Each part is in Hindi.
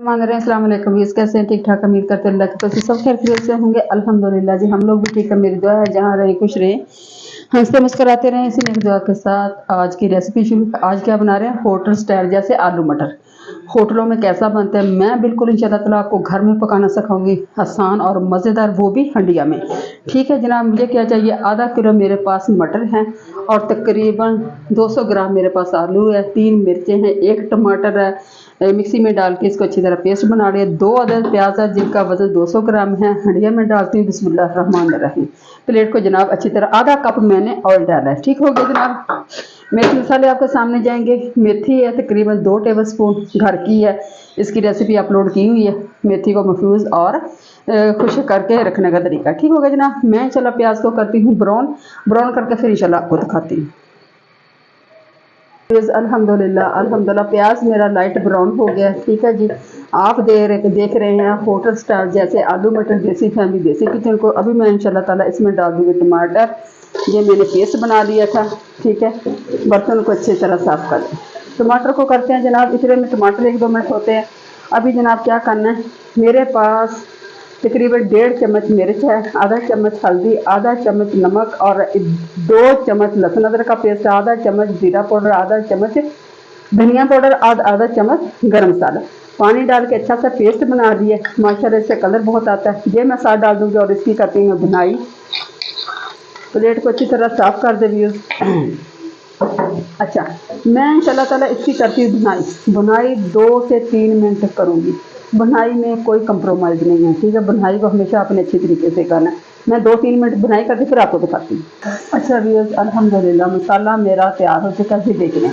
मान रहे हैं अस्सलाम वालेकुम। व्यूअर्स कैसे हैं? ठीक ठाक, उम्मीद करते हैं अल्लाह की तरफ से सब खैरियत से होंगे। अल्हम्दुलिल्लाह जी, हम लोग भी ठीक है। मेरी दुआ है जहाँ रहे खुश रहे, हंसते मुस्कुराते रहें। इसी नेक दुआ के साथ आज की रेसिपी शुरू। आज क्या बना रहे हैं? होटल स्टाइल जैसे आलू मटर। होटलों में कैसा बनता है मैं बिल्कुल इंशाल्लाह ताला आपको घर में पकाना सिखाऊंगी, आसान और मज़ेदार, वो भी हंडिया में। ठीक है जनाब, मुझे क्या चाहिए? आधा किलो मेरे पास मटर हैं और तकरीबन 200 ग्राम मेरे पास आलू है, 3 मिर्चें हैं, 1 टमाटर है। मिक्सी में डाल के इसको अच्छी तरह पेस्ट बना लिया। 2 अदद प्याज है जिनका वजन 200 ग्राम है। हंडिया में डालती हूँ। बिस्मिल्लाहिर्रहमानिर्रहीम। प्लेट को जनाब अच्छी तरह आधा कप मैंने ऑयल डाला है। ठीक हो गया जनाब। मेथी मसाले आपके सामने जाएंगे। मेथी है तकरीबन 2 टेबल स्पून, घर की है। इसकी रेसिपी अपलोड की हुई है। मेथी को महफूज और खुश करके रखने का तरीका। ठीक हो गया जनाब। मैं चला प्याज को करती हूँ ब्राउन। ब्राउन करके फिर इंशाल्लाह आपको दिखाती हूँ। अल्हम्दुलिल्लाह प्याज मेरा लाइट ब्राउन हो गया। ठीक है जी, आप देख रहे हैं होटल स्टाइल जैसे आलू मटर, देसी फैमिली देसी किचन को। अभी मैं इंशाल्लाह ताला इसमें डाल दूँगी टमाटर। ये मैंने पेस्ट बना लिया था। ठीक है, बर्तन को अच्छी तरह साफ कर लें। टमाटर को करते हैं जनाब, इतने में टमाटर 1-2 मिनट होते हैं। अभी जनाब क्या करना है, मेरे पास तकरीबन 1.5 चम्मच मिर्च है, आधा चम्मच हल्दी, आधा चम्मच नमक और 2 चम्मच लहसुन अदरक का पेस्ट, आधा चम्मच जीरा पाउडर, आधा चम्मच धनिया पाउडर, आधा चम्मच गरम मसाला। पानी डाल के अच्छा सा पेस्ट बना दिया। माशाल्लाह इससे कलर बहुत आता है। ये मैं साथ डाल दूँगी और इसकी करती हूँ बुनाई। प्लेट को अच्छी तरह साफ कर दे व्यूअर्स। अच्छा, मैं इंशाल्लाह ताला इसकी करती हूँ बुनाई 2 से 3 मिनट करूँगी। बुनाई में कोई कंप्रोमाइज़ नहीं है। ठीक है, बुनाई को हमेशा अपने अच्छी तरीके से करना है। मैं 2-3 मिनट बुनाई करके फिर आपको दिखाती हूँ। अच्छा व्यूअर्स, अल्हम्दुलिल्लाह मसाला मेरा तैयार हो चुका है। देख लें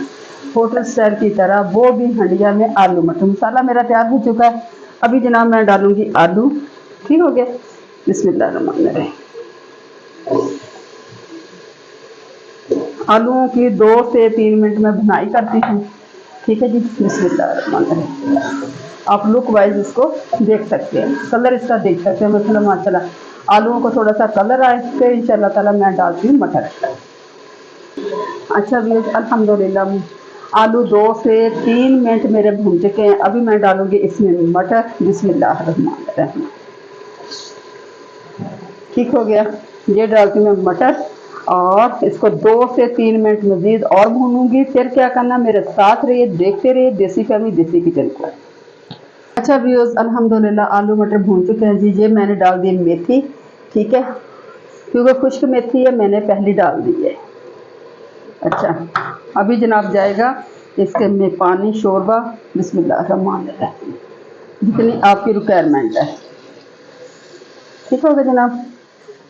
होटल स्टाइल की तरह, वो भी हंडिया में आलू मटर। मसाला मेरा तैयार हो चुका है। अभी जनाब मैं डालूँगी आलू। ठीक हो गया। बिस्मिल्लाहिर्रहमानिर्रहीम। आलूओं की 2 से 3 मिनट में बुनाई करती हूँ। ठीक है जी, बिस्मिल्लाहिर्रहमानिर्रहीम। आप लुक वाइज इसको देख सकते हैं, कलर इसका देख सकते हैं। मतलब माशाल्लाह आलूओं को थोड़ा सा कलर आए फिर इंशाल्लाह ताला मैं डालती हूँ मटर। अच्छा व्यूअर्स, अल्हम्दुलिल्लाह आलू 2 से 3 मिनट मेरे भून चुके हैं। अभी मैं डालूँगी इसमें मटर। बिस्मिल्लाहिर्रहमानिर्रहीम। ठीक हो गया। ये डालती हूँ मैं मटर और इसको 2 से 3 मिनट मज़ीद और भूनूंगी। फिर क्या करना, मेरे साथ रहिए, देखते रहिए देसी फैमिली देसी किचन को। अच्छा व्यूअर्स, अल्हम्दुलिल्लाह आलू मटर भून चुके हैं जी। ये मैंने डाल दी मेथी। ठीक है, क्योंकि खुश्क मेथी है मैंने पहले डाल दी है। अच्छा, अभी जनाब जाएगा इसके में पानी शोरबा। बिस्मिल्लाहिर्रहमानिर्रहीम, जितनी आपकी रिक्वायरमेंट है। ठीक हो गया जनाब।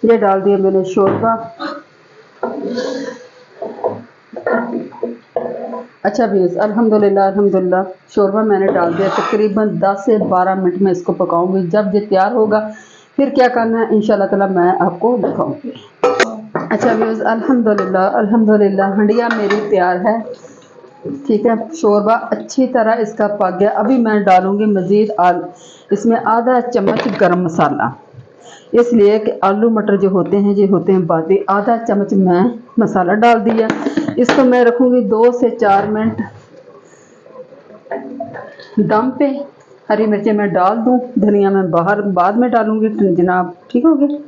ये डाल दिया मैंने शोरबा। अच्छा व्यूअर्स, अल्हम्दुलिल्लाह शोरबा मैंने डाल दिया। तकरीबन 10 से 12 मिनट में इसको पकाऊंगी। जब ये तैयार होगा फिर क्या करना है इंशाल्लाह ताला मैं आपको दिखाऊंगी। अच्छा व्यूअर्स, अल्हम्दुलिल्लाह हंडिया मेरी तैयार है। ठीक है, शोरबा अच्छी तरह इसका पक गया। अभी मैं डालूंगी मज़ीद इसमें आधा चम्मच गरम मसाला, इसलिए कि आलू मटर जो होते हैं ये होते हैं बादी। आधा चम्मच मैं मसाला डाल दिया। इसको मैं रखूँगी 2 से 4 मिनट दम पे। हरी मिर्चें मैं डाल दूँ, धनिया मैं बाद में डालूँगी जनाब। ठीक हो गया।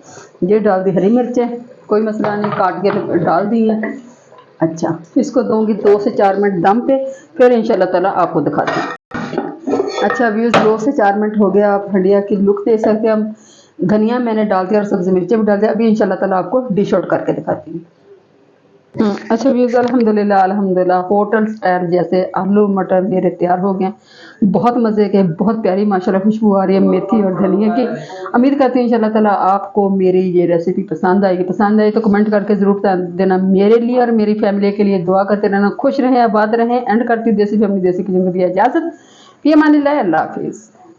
ये डाल दी हरी मिर्चें, कोई मसला नहीं, काट के डाल दी हैं। अच्छा, इसको दूँगी 2 से 4 मिनट दम पे, फिर इंशाल्लाह ताला आपको दिखाती हूँ। अच्छा व्यूअर्स, 2 से 4 मिनट हो गया। आप हंडिया की लुक दे सकते हैं। हम धनिया मैंने डाल दिया और सब्ज़ी मिर्चें भी डाल दिया। अभी इंशाल्लाह ताला आपको डिश आउट करके दिखाती हूँ। अच्छा व्यूअर्स, अल्हम्दुलिल्लाह होटल स्टाइल जैसे आलू मटर मेरे तैयार हो गए। बहुत मज़े के, बहुत प्यारी माशाल्लाह खुशबू आ रही है मेथी और धनिया की। उम्मीद करती हूँ इंशाल्लाह ताला आपको मेरी ये रेसिपी पसंद आएगी। पसंद आई तो कमेंट करके ज़रूर देना। मेरे लिए और मेरी फैमिली के लिए दुआ करते रहना। खुश रहें, आबाद रहें। एंड करती हूँ देसी फैमिली देसी किचन को दिया इजाज़त। फ़ी अमानिल्लाह, अल्लाह हाफ़िज़।